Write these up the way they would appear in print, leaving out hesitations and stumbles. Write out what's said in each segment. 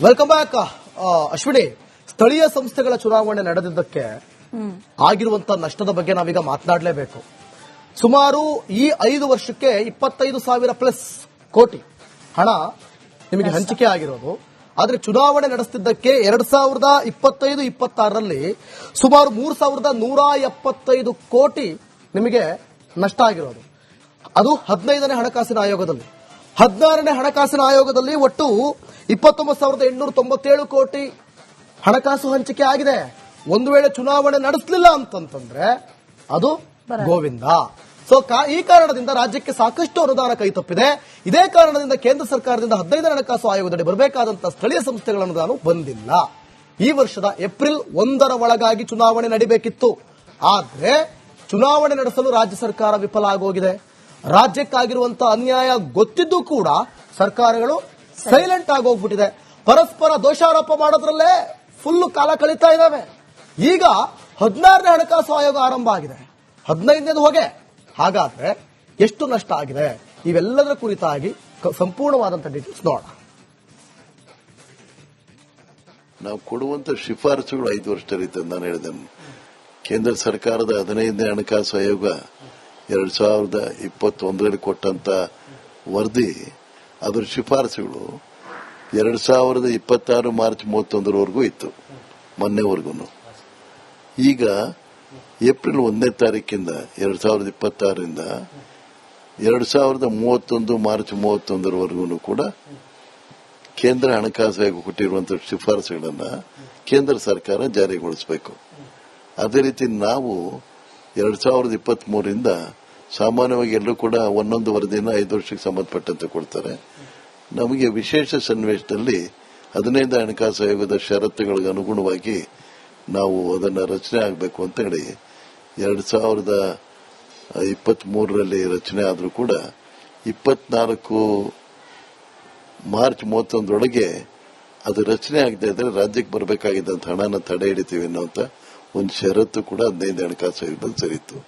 Welcome back. Ashwini, ಸ್ಥಳೀಯ ಸಂಸ್ಥೆಗಳ ಚುನಾವಣೆ ನಡೆದಿದ್ದಕ್ಕೆ ಆಗಿರುವಂತಹ ನಷ್ಟದ ಬಗ್ಗೆ ನಾವೀಗ ಮಾತನಾಡಲೇಬೇಕು. ಸುಮಾರು ಈ 5 ವರ್ಷಕ್ಕೆ 25,000 ಪ್ಲಸ್ ಕೋಟಿ ಹಣ ನಿಮಗೆ ಹಂಚಿಕೆ ಆಗಿರೋದು. ಆದ್ರೆ ಚುನಾವಣೆ ನಡೆಸುತ್ತಿದ್ದಕ್ಕೆ 2025-26ರಲ್ಲಿ ಸುಮಾರು 3,175 ಕೋಟಿ ನಿಮಗೆ ನಷ್ಟ ಆಗಿರೋದು. ಅದು 15ನೇ ಹಣಕಾಸಿನ ಆಯೋಗದಲ್ಲಿ. 16ನೇ ಹಣಕಾಸಿನ ಆಯೋಗದಲ್ಲಿ ಒಟ್ಟು 29,897 ಕೋಟಿ ಹಣಕಾಸು ಹಂಚಿಕೆ ಆಗಿದೆ. ಒಂದು ವೇಳೆ ಚುನಾವಣೆ ನಡೆಸಲಿಲ್ಲ ಅಂತಂದ್ರೆ ಅದು ಗೋವಿಂದ. ಸೊ ಈ ಕಾರಣದಿಂದ ರಾಜ್ಯಕ್ಕೆ ಸಾಕಷ್ಟು ಅನುದಾನ ಕೈತಪ್ಪಿದೆ. ಇದೇ ಕಾರಣದಿಂದ ಕೇಂದ್ರ ಸರ್ಕಾರದಿಂದ 15ನೇ ಹಣಕಾಸು ಆಯೋಗದಡಿ ಬರಬೇಕಾದಂತಹ ಸ್ಥಳೀಯ ಸಂಸ್ಥೆಗಳ ಅನುದಾನ ಬಂದಿಲ್ಲ. ಈ ವರ್ಷದ ಏಪ್ರಿಲ್ 1ರ ಒಳಗಾಗಿ ಚುನಾವಣೆ ನಡೀಬೇಕಿತ್ತು. ಆದ್ರೆ ಚುನಾವಣೆ ನಡೆಸಲು ರಾಜ್ಯ ಸರ್ಕಾರ ವಿಫಲ ಆಗೋಗಿದೆ. ರಾಜ್ಯಕ್ಕಾಗಿರುವಂತಹ ಅನ್ಯಾಯ ಗೊತ್ತಿದ್ದು ಕೂಡ ಸರ್ಕಾರಗಳು ಸೈಲೆಂಟ್ ಆಗೋಗ್ಬಿಟ್ಟಿದೆ. ಪರಸ್ಪರ ದೋಷಾರೋಪ ಮಾಡೋದ್ರಲ್ಲೇ ಫುಲ್ ಕಾಲ ಕಳೀತಾ ಇದ್ದಾವೆ. ಈಗ 16ನೇ ಹಣಕಾಸು ಆಯೋಗ ಆರಂಭ ಆಗಿದೆ, 15ನೇದು ಹೊಗೆ. ಹಾಗಾದ್ರೆ ಎಷ್ಟು ನಷ್ಟ ಆಗಿದೆ ಇವೆಲ್ಲದರ ಕುರಿತಾಗಿ ಸಂಪೂರ್ಣವಾದಂತಹ ಡೀಟೇಲ್ಸ್ ನೋಡೋಣ. ನಾವು ಕೊಡುವಂತ ಶಿಫಾರಸುಗಳು 5 ವರ್ಷದಲ್ಲಿ ನಾನು ಹೇಳಿದೆ. ಕೇಂದ್ರ ಸರ್ಕಾರದ 15ನೇ ಹಣಕಾಸು ಆಯೋಗ 2021ರಲ್ಲಿ ಕೊಟ್ಟಂತ ವರದಿ, ಅದರ ಶಿಫಾರಸುಗಳು 2026 ಮಾರ್ಚ್ 31ರವರೆಗೂ ಇತ್ತು, ಮೊನ್ನೆವರೆಗೂ. ಈಗ ಏಪ್ರಿಲ್ 1ನೇ ತಾರೀಕಿಂದ 2026ರಿಂದ 2031 ಮಾರ್ಚ್ 31ರವರೆಗೂ ಕೂಡ ಕೇಂದ್ರ ಹಣಕಾಸು ಆಯೋಗ ಕೊಟ್ಟಿರುವಂತಹ ಶಿಫಾರಸುಗಳನ್ನು ಕೇಂದ್ರ ಸರ್ಕಾರ ಜಾರಿಗೊಳಿಸಬೇಕು. ಅದೇ ರೀತಿ ನಾವು 2023ರಿಂದ ಸಾಮಾನ್ಯವಾಗಿ ಎಲ್ಲರೂ ಕೂಡ ಒಂದೊಂದು ವರದಿನ 5 ವರ್ಷಕ್ಕೆ ಸಂಬಂಧಪಟ್ಟಂತೆ ಕೊಡ್ತಾರೆ. ನಮಗೆ ವಿಶೇಷ ಸನ್ನಿವೇಶದಲ್ಲಿ 15ನೇ ಹಣಕಾಸು ಆಯೋಗದ ಷರತ್ತುಗಳಿಗೆ ಅನುಗುಣವಾಗಿ ನಾವು ಅದನ್ನು ರಚನೆ ಆಗಬೇಕು ಅಂತ ಹೇಳಿ 2023ರಲ್ಲಿ ರಚನೆ ಆದರೂ ಕೂಡ 24 ಮಾರ್ಚ್ 31ರೊಳಗೆ ಅದು ರಚನೆ ಆಗದೆ ಇದ್ರೆ ರಾಜ್ಯಕ್ಕೆ ಬರಬೇಕಾಗಿದ್ದಂತ ಹಣನ ತಡೆ ಹಿಡಿತೀವಿ ಅನ್ನೋಂತ ಒಂದು ಷರತ್ತು ಕೂಡ 15ನೇ ಹಣಕಾಸು ಆಯೋಗದಲ್ಲಿ ಸೇರಿತ್ತು.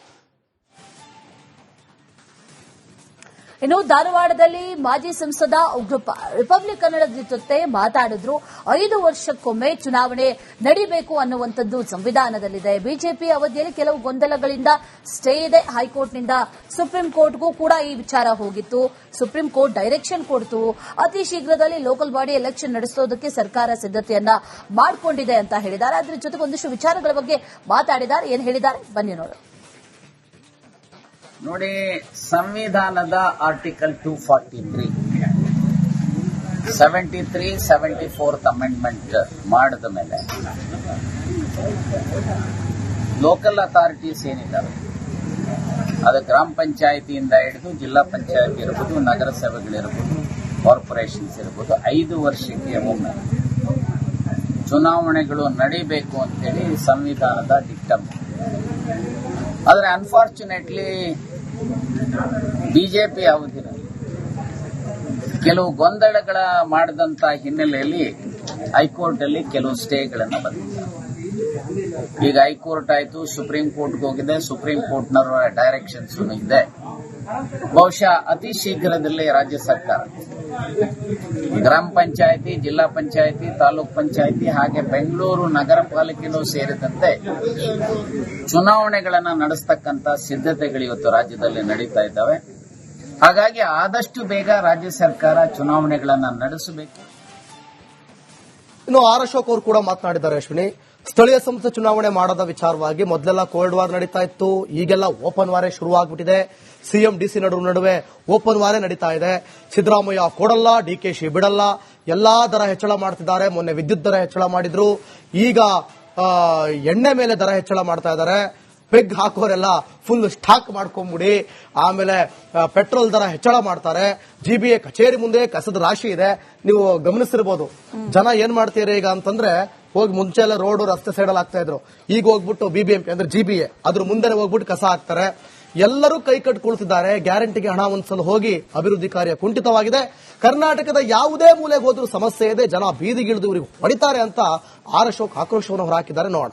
ಇನ್ನು ಧಾರವಾಡದಲ್ಲಿ ಮಾಜಿ ಸಂಸದ ಉಗ್ರಪ್ಪ ರಿಪಬ್ಲಿಕ್ ಕನ್ನಡದ ಜೊತೆ ಮಾತಾಡಿದ್ರು. 5 ವರ್ಷಕ್ಕೊಮ್ಮೆ ಚುನಾವಣೆ ನಡೀಬೇಕು ಅನ್ನುವಂಥದ್ದು ಸಂವಿಧಾನದಲ್ಲಿದೆ. ಬಿಜೆಪಿ ಅವಧಿಯಲ್ಲಿ ಕೆಲವು ಗೊಂದಲಗಳಿಂದ ಸ್ಟೇ ಇದೆ. ಹೈಕೋರ್ಟ್ನಿಂದ ಸುಪ್ರೀಂ ಕೋರ್ಟ್ಗೂ ಕೂಡ ಈ ವಿಚಾರ ಹೋಗಿತ್ತು. ಸುಪ್ರೀಂ ಕೋರ್ಟ್ ಡೈರೆಕ್ಷನ್ ಕೊಡ್ತು. ಅತಿ ಶೀಘ್ರದಲ್ಲಿ ಲೋಕಲ್ ಬಾಡಿ ಎಲೆಕ್ಷನ್ ನಡೆಸೋದಕ್ಕೆ ಸರ್ಕಾರ ಸಿದ್ಧತೆಯನ್ನ ಮಾಡಿಕೊಂಡಿದೆ ಅಂತ ಹೇಳಿದ್ದಾರೆ. ಅದರ ಜೊತೆಗೆ ಒಂದಿಷ್ಟು ವಿಚಾರಗಳ ಬಗ್ಗೆ ಮಾತಾಡಿದ್ದಾರೆ. ಏನ್ ಹೇಳಿದ್ದಾರೆ ಬನ್ನಿ ನೋಡೋಣ. ನೋಡಿ, ಸಂವಿಧಾನದ ಆರ್ಟಿಕಲ್ 243 73 74th ಅಮೆಂಡ್ಮೆಂಟ್ ಮಾಡಿದ ಮೇಲೆ ಲೋಕಲ್ ಅಥಾರಿಟೀಸ್ ಏನಿದ್ದಾವೆ, ಅದು ಗ್ರಾಮ ಪಂಚಾಯಿತಿಯಿಂದ ಹಿಡಿದು ಜಿಲ್ಲಾ ಪಂಚಾಯತ್ ಇರಬಹುದು, ನಗರಸಭೆಗಳಿರಬಹುದು, ಕಾರ್ಪೊರೇಷನ್ಸ್ ಇರಬಹುದು, 5 ವರ್ಷಕ್ಕೆ ಒಮ್ಮೆ ಚುನಾವಣೆಗಳು ನಡೀಬೇಕು ಅಂತೇಳಿ ಸಂವಿಧಾನದ ಡಿಕ್ಟಮ್. ಆದರೆ ಅನ್ಫಾರ್ಚುನೇಟ್ಲಿ ಬಿಜೆಪಿ ಅವಧಿಯಲ್ಲಿ ಕೆಲವು ಗೊಂದಲಗಳ ಮಾಡಿದಂತ ಹಿನ್ನೆಲೆಯಲ್ಲಿ ಹೈಕೋರ್ಟ್ ಅಲ್ಲಿ ಕೆಲವು ಸ್ಟೇಗಳನ್ನು ಬಂದಿದೆ. ಈಗ ಹೈಕೋರ್ಟ್ ಆಯಿತು, ಸುಪ್ರೀಂ ಕೋರ್ಟ್ಗೆ ಹೋಗಿದೆ. ಸುಪ್ರೀಂ ಕೋರ್ಟ್ನವರ ಡೈರೆಕ್ಷನ್ಸ್ ಇದೆ. ಬಹುಶಃ ಅತಿ ಶೀಘ್ರದಲ್ಲೇ ರಾಜ್ಯ ಸರ್ಕಾರ ಗ್ರಾಮ ಪಂಚಾಯಿತಿ, ಜಿಲ್ಲಾ ಪಂಚಾಯಿತಿ, ತಾಲೂಕ್ ಪಂಚಾಯಿತಿ ಹಾಗೆ ಬೆಂಗಳೂರು ನಗರ ಪಾಲಿಕೆನೂ ಸೇರಿದಂತೆ ಚುನಾವಣೆಗಳನ್ನು ನಡೆಸತಕ್ಕಂತ ಸಿದ್ಧತೆಗಳು ಇವತ್ತು ರಾಜ್ಯದಲ್ಲಿ ನಡೀತಾ ಇದ್ದಾವೆ. ಹಾಗಾಗಿ ಆದಷ್ಟು ಬೇಗ ರಾಜ್ಯ ಸರ್ಕಾರ ಚುನಾವಣೆಗಳನ್ನು ನಡೆಸಬೇಕು. ಇನ್ನು ಆರ್ ಅಶೋಕ್ ಅವರು ಕೂಡ ಮಾತನಾಡಿದ್ದಾರೆ. ಅಶ್ವಿನಿ, ಸ್ಥಳೀಯ ಸಂಸ್ಥೆ ಚುನಾವಣೆ ಮಾಡದ ವಿಚಾರವಾಗಿ ಮೊದಲೆಲ್ಲ ಕೋಲ್ಡ್ ವಾರ್ ನಡೀತಾ ಇತ್ತು. ಈಗೆಲ್ಲ ಓಪನ್ ವಾರೇ ಶುರುವಾಗ್ಬಿಟ್ಟಿದೆ. ಸಿಎಂ ಡಿಸಿ ನಡುವೆ ಓಪನ್ ವಾರೇ ನಡೀತಾ ಇದೆ. ಸಿದ್ದರಾಮಯ್ಯ ಕೊಡಲ್ಲ, ಡಿಕೆಶಿ ಬಿಡಲ್ಲ, ಎಲ್ಲಾ ದರ ಹೆಚ್ಚಳ ಮಾಡ್ತಿದ್ದಾರೆ. ಮೊನ್ನೆ ವಿದ್ಯುತ್ ದರ ಹೆಚ್ಚಳ ಮಾಡಿದ್ರು. ಈಗ ಎಣ್ಣೆ ಮೇಲೆ ದರ ಹೆಚ್ಚಳ ಮಾಡ್ತಾ ಇದ್ದಾರೆ. ಪೆಗ್ ಹಾಕೋರೆಲ್ಲ ಫುಲ್ ಸ್ಟಾಕ್ ಮಾಡ್ಕೊಂಡ್ಬಿಡಿ. ಆಮೇಲೆ ಪೆಟ್ರೋಲ್ ದರ ಹೆಚ್ಚಳ ಮಾಡ್ತಾರೆ. ಜಿಬಿಎ ಕಚೇರಿ ಮುಂದೆ ಕಸದ ರಾಶಿ ಇದೆ. ನೀವು ಗಮನಿಸಿರ್ಬೋದು. ಜನ ಏನ್ ಮಾಡ್ತೀರಿ ಈಗ ಅಂತಂದ್ರೆ, ಹೋಗಿ ಮುಂಚೆ ಎಲ್ಲ ರೋಡ್ ರಸ್ತೆ ಸೈಡಲ್ಲಿ ಆಗ್ತಾ ಇದ್ರು. ಈಗ ಹೋಗ್ಬಿಟ್ಟು ಬಿಬಿಎಂಪಿ ಅಂದ್ರೆ ಜಿಬಿಎ ಅದ್ರ ಮುಂದೆ ಹೋಗ್ಬಿಟ್ಟು ಕಸ ಹಾಕ್ತಾರೆ. ಎಲ್ಲರೂ ಕೈ ಕಟ್ಟು ಕುಳಿತಿದ್ದಾರೆ. ಗ್ಯಾರಂಟಿಗೆ ಹಣ ಹೊಂದಿಸಲು ಹೋಗಿ ಅಭಿವೃದ್ಧಿ ಕಾರ್ಯ ಕುಂಠಿತವಾಗಿದೆ. ಕರ್ನಾಟಕದ ಯಾವುದೇ ಮೂಲೆಗೆ ಹೋದ್ರೂ ಸಮಸ್ಯೆ ಇದೆ. ಜನ ಬೀದಿಗಿಳಿದು ಇವರಿಗೆ ಹೊಡಿತಾರೆ ಅಂತ ಆರ್ ಅಶೋಕ್ ಆಕ್ರೋಶವನ್ನು ಹೊರಹಾಕಿದ್ದಾರೆ. ನೋಡೋಣ.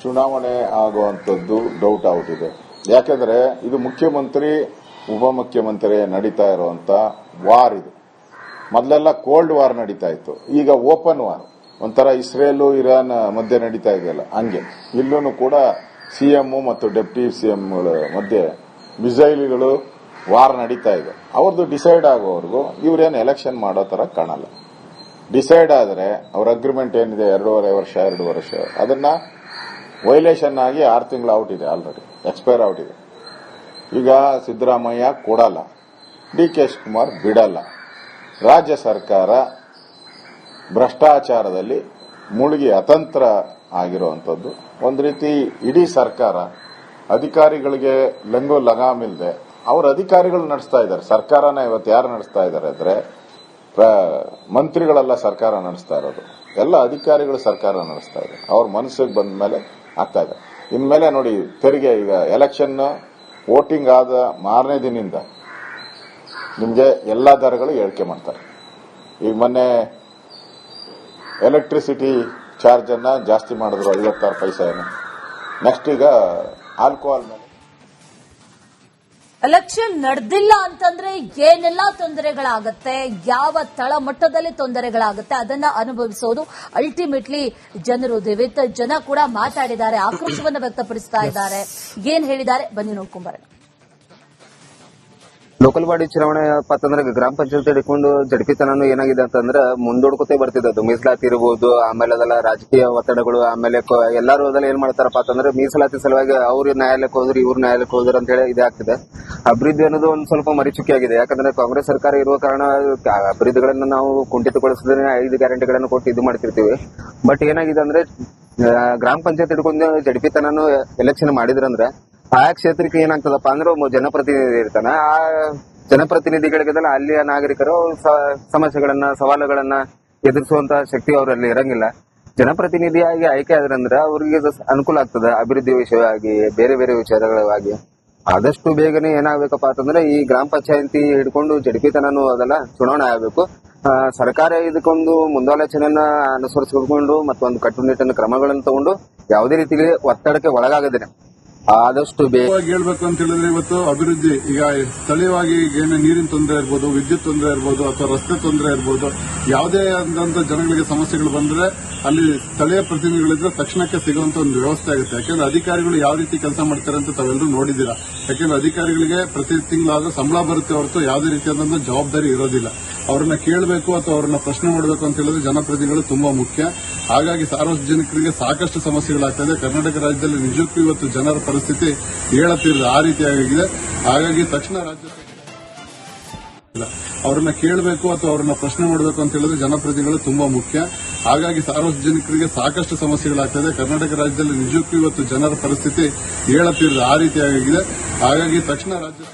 ಚುನಾವಣೆ ಆಗುವಂತದ್ದು ಡೌಟ್ ಔಟ್ ಇದೆ. ಯಾಕೆಂದ್ರೆ ಇದು ಮುಖ್ಯಮಂತ್ರಿ ಉಪಮುಖ್ಯಮಂತ್ರಿ ನಡೀತಾ ಇರುವಂತ ವಾರ್ ಇದು. ಮೊದಲೆಲ್ಲ ಕೋಲ್ಡ್ ವಾರ್ ನಡೀತಾ ಇತ್ತು, ಈಗ ಓಪನ್ ವಾರ್, ಒಂಥರ ಇಸ್ರೇಲು ಇರಾನ್ ಮಧ್ಯೆ ನಡೀತಾ ಇದೆಯಲ್ಲ ಹಂಗೆ ಇಲ್ಲೂ ಕೂಡ ಸಿಎಂ ಮತ್ತು ಡೆಪ್ಟಿ ಸಿಎಂಗಳ ಮಧ್ಯೆ ಮಿಸೈಲ್ಗಳು ವಾರ್ ನಡೀತಾ ಇದೆ. ಅವ್ರದ್ದು ಡಿಸೈಡ್ ಆಗೋವರೆಗೂ ಇವ್ರೇನು ಎಲೆಕ್ಷನ್ ಮಾಡೋ ತರ ಕಾಣಲ್ಲ. ಡಿಸೈಡ್ ಆದರೆ ಅವ್ರ ಅಗ್ರಿಮೆಂಟ್ ಏನಿದೆ 2 ವರ್ಷ ಅದನ್ನ ವೈಲೇಷನ್ ಆಗಿ 6 ತಿಂಗಳು ಔಟ್ ಇದೆ, ಆಲ್ರೆಡಿ ಎಕ್ಸ್ಪೈರ್ ಔಟ್ ಇದೆ. ಈಗ ಸಿದ್ದರಾಮಯ್ಯ ಕೊಡಲ್ಲ, ಡಿ.ಕೆ. ಶಿವಕುಮಾರ್ ಬಿಡಲ್ಲ. ರಾಜ್ಯ ಸರ್ಕಾರ ಭ್ರಷ್ಟಾಚಾರದಲ್ಲಿ ಮುಳುಗಿ ಅತಂತ್ರ ಆಗಿರುವಂತದ್ದು. ಒಂದು ರೀತಿ ಇಡೀ ಸರ್ಕಾರ ಅಧಿಕಾರಿಗಳಿಗೆ ಲಂಗು ಲಗಾಮಿಲ್ಲದೆ ಅವ್ರ ಅಧಿಕಾರಿಗಳು ನಡೆಸ್ತಾ ಇದ್ದಾರೆ ಸರ್ಕಾರನ. ಇವತ್ತು ಯಾರು ನಡೆಸ್ತಾ ಇದ್ದಾರೆ ಅಂದ್ರೆ ಮಂತ್ರಿಗಳೆಲ್ಲ ಸರ್ಕಾರ ನಡೆಸ್ತಾ ಇರೋದು, ಎಲ್ಲ ಅಧಿಕಾರಿಗಳು ಸರ್ಕಾರ ನಡೆಸ್ತಾ ಇದೆ. ಅವ್ರ ಮನಸ್ಸಿಗೆ ಬಂದ ಮೇಲೆ ಆಗ್ತಾ ಇದೆ. ಇನ್ಮೇಲೆ ನೋಡಿ ತೆರಿಗೆ, ಈಗ ಎಲೆಕ್ಷನ್ ವೋಟಿಂಗ್ ಆದ ಮಾರನೇ ದಿನದಿಂದ ನಿಮಗೆ ಎಲ್ಲಾ ದರಗಳು ಏರಿಕೆ ಮಾಡ್ತಾರೆ. ಈಗ ಮೊನ್ನೆ ಎಲೆಕ್ಟ್ರಿಸಿಟಿ ಚಾರ್ಜ್ ಅನ್ನ ಜಾಸ್ತಿ ಮಾಡಿದ್ರು 56 ಪೈಸೆಯನ್ನು. ನೆಕ್ಸ್ಟ್ ಈಗ ಆಲ್ಕೋಹಾಲ್ ಮೇಲೆ ಎಲೆಕ್ಷನ್ ನಡೆದಿಲ್ಲ ಅಂತಂದ್ರೆ ಏನೆಲ್ಲಾ ತೊಂದರೆಗಳಾಗತ್ತೆ, ಯಾವ ತಳಮಟ್ಟದಲ್ಲಿ ತೊಂದರೆಗಳಾಗತ್ತೆ ಅದನ್ನ ಅನುಭವಿಸೋದು ಅಲ್ಟಿಮೇಟ್ಲಿ ಜನರು. ವಿತ್ ಜನ ಕೂಡ ಮಾತಾಡಿದ್ದಾರೆ, ಆಕ್ರೋಶವನ್ನು ವ್ಯಕ್ತಪಡಿಸ್ತಾ ಇದ್ದಾರೆ. ಏನ್ ಹೇಳಿದ್ದಾರೆ ಬನ್ನಿ ನೋಡ್ಕೊಂಬರೋಣ. ಲೋಕಲ್ ಬಾಡಿ ಚುನಾವಣೆ ಅಂತಂದ್ರೆ ಗ್ರಾಮ ಪಂಚಾಯತ್ ಹಿಡ್ಕೊಂಡು ಜಡ್ಪಿತನೂ ಏನಾಗಿದೆ ಅಂತಂದ್ರೆ ಮುಂದೂಡ್ಕೊತೇ ಬರ್ತಿದ್ದದ್ದು. ಮೀಸಲಾತಿ ಇರಬಹುದು, ಆಮೇಲೆ ಅದೆಲ್ಲ ರಾಜಕೀಯ ಒತ್ತಡಗಳು, ಆಮೇಲೆ ಎಲ್ಲರೂ ಅದೆಲ್ಲ ಏನ್ ಮಾಡ್ತಾರಪ್ಪ ಅಂತಂದ್ರೆ ಮೀಸಲಾತಿ ಸಲುವಾಗಿ ಅವ್ರು ನ್ಯಾಯಾಲಯಕ್ಕೆ ಹೋದ್ರು, ಇವ್ರು ನ್ಯಾಯಾಲಯಕ್ಕೆ ಹೋದ್ರು ಅಂತ ಹೇಳಿ ಇದಾಗ್ತಿದೆ. ಅಭಿವೃದ್ಧಿ ಅನ್ನೋದು ಒಂದ್ ಸ್ವಲ್ಪ ಮರಿಚುಕಿ ಆಗಿದೆ. ಯಾಕಂದ್ರೆ ಕಾಂಗ್ರೆಸ್ ಸರ್ಕಾರ ಇರುವ ಕಾರಣ ಅಭಿವೃದ್ಧಿಗಳನ್ನ ನಾವು ಕುಂಠಿತಗೊಳಿಸದೇ 5 ಗ್ಯಾರಂಟಿಗಳನ್ನು ಕೊಟ್ಟು ಇದು ಮಾಡ್ತಿರ್ತೀವಿ. ಬಟ್ ಏನಾಗಿದೆ ಅಂದ್ರೆ ಗ್ರಾಮ ಪಂಚಾಯತ್ ಹಿಡ್ಕೊಂಡು ಜಡ್ಪಿತನೂ ಎಲೆಕ್ಷನ್ ಮಾಡಿದ್ರಂದ್ರೆ ಆಯಾ ಕ್ಷೇತ್ರಕ್ಕೆ ಏನಾಗ್ತದಪ್ಪ ಅಂದ್ರೆ ಜನಪ್ರತಿನಿಧಿ ಇರ್ತಾನೆ. ಆ ಜನಪ್ರತಿನಿಧಿಗಳಿಗೆ ಅಲ್ಲಿಯ ನಾಗರಿಕರು ಸಮಸ್ಯೆಗಳನ್ನ, ಸವಾಲುಗಳನ್ನ ಎದುರಿಸುವಂತ ಶಕ್ತಿ ಅವರಲ್ಲಿ ಇರಂಗಿಲ್ಲ. ಜನಪ್ರತಿನಿಧಿಯಾಗಿ ಆಯ್ಕೆ ಆದ್ರಂದ್ರೆ ಅವ್ರಿಗೆ ಅನುಕೂಲ ಆಗ್ತದೆ. ಅಭಿವೃದ್ಧಿ ವಿಷಯವಾಗಿ, ಬೇರೆ ಬೇರೆ ವಿಚಾರಗಳಾಗಿ ಆದಷ್ಟು ಬೇಗನೆ ಏನಾಗಬೇಕಪ್ಪ ಅಂತಂದ್ರೆ ಈ ಗ್ರಾಮ ಪಂಚಾಯತಿ ಹಿಡ್ಕೊಂಡು ಜಡ್ಪಿತನೂ ಅದೆಲ್ಲ ಚುನಾವಣೆ ಆಗಬೇಕು. ಸರ್ಕಾರ ಇದಕ್ಕೊಂದು ಮುಂದಾಲೋಚನೆಯನ್ನ ಅನುಸರಿಸಿಕೊಂಡು ಮತ್ತೊಂದು ಕಟ್ಟುನಿಟ್ಟಿನ ಕ್ರಮಗಳನ್ನು ತಗೊಂಡು ಯಾವುದೇ ರೀತಿಗೆ ಒತ್ತಡಕ್ಕೆ ಒಳಗಾಗದೇನೆ ಆದಷ್ಟು ಹೇಳ್ಬೇಕು ಅಂತ ಹೇಳಿದ್ರೆ ಇವತ್ತು ಅಭಿವೃದ್ಧಿ, ಈಗ ಸ್ಥಳೀಯವಾಗಿ ಏನು ನೀರಿನ ತೊಂದರೆ ಇರ್ಬೋದು, ವಿದ್ಯುತ್ ತೊಂದರೆ ಇರ್ಬೋದು, ಅಥವಾ ರಸ್ತೆ ತೊಂದರೆ ಇರ್ಬೋದು, ಯಾವುದೇ ಆದಂತ ಜನಗಳಿಗೆ ಸಮಸ್ಯೆಗಳು ಬಂದ್ರೆ ಅಲ್ಲಿ ಸ್ಥಳೀಯ ಪ್ರತಿನಿಧಿಗಳಿದ್ರೆ ತಕ್ಷಣಕ್ಕೆ ಸಿಗುವಂತ ಒಂದು ವ್ಯವಸ್ಥೆ ಆಗುತ್ತೆ. ಯಾಕಂದ್ರೆ ಅಧಿಕಾರಿಗಳು ಯಾವ ರೀತಿ ಕೆಲಸ ಮಾಡ್ತಾರೆ ಅಂತ ತಾವೆಲ್ಲರೂ ನೋಡಿದ್ದೀರಾ. ಯಾಕಂದ್ರೆ ಅಧಿಕಾರಿಗಳಿಗೆ ಪ್ರತಿ ತಿಂಗಳಾದ್ರೂ ಸಂಬಳ ಬರುತ್ತೆ ಹೊರತು ಯಾವುದೇ ರೀತಿಯಾದಂತಹ ಜವಾಬ್ದಾರಿ ಇರೋದಿಲ್ಲ. ಅವ್ರನ್ನ ಕೇಳಬೇಕು ಅಥವಾ ಅವ್ರನ್ನ ಪ್ರಶ್ನೆ ಮಾಡಬೇಕು ಅಂತ ಹೇಳಿದ್ರೆ ಜನಪ್ರತಿನಿಧಿಗಳು ತುಂಬಾ ಮುಖ್ಯ. ಹಾಗಾಗಿ ಸಾರ್ವಜನಿಕರಿಗೆ ಸಾಕಷ್ಟು ಸಮಸ್ಯೆಗಳಾಗ್ತದೆ. ಕರ್ನಾಟಕ ರಾಜ್ಯದಲ್ಲಿ ನಿಜಕ್ಕೂ ಇವತ್ತು ಜನರ ಪರಿಸ್ಥಿತಿ ಹೇಳತ್ತಿರಲಿಲ್ಲ, ಆ ರೀತಿಯಾಗಿದೆ. ಹಾಗಾಗಿ ತಕ್ಷಣ ರಾಜ್ಯ ಅವ್ರನ್ನ ಕೇಳಬೇಕು ಅಥವಾ ಅವ್ರನ್ನ ಪ್ರಶ್ನೆ ಮಾಡಬೇಕು ಅಂತ ಹೇಳಿದ್ರೆ ಜನಪ್ರತಿನಿಧಿಗಳು ತುಂಬಾ ಮುಖ್ಯ. ಹಾಗಾಗಿ ಸಾರ್ವಜನಿಕರಿಗೆ ಸಾಕಷ್ಟು ಸಮಸ್ಯೆಗಳಾಗ್ತದೆ. ಕರ್ನಾಟಕ ರಾಜ್ಯದಲ್ಲಿ ನಿಜಕ್ಕೂ ಇವತ್ತು ಜನರ ಪರಿಸ್ಥಿತಿ ಹೇಳತ್ತಿರಲಿಲ್ಲ, ಆ ರೀತಿಯಾಗಿದೆ. ಹಾಗಾಗಿ ತಕ್ಷಣ ರಾಜ್ಯ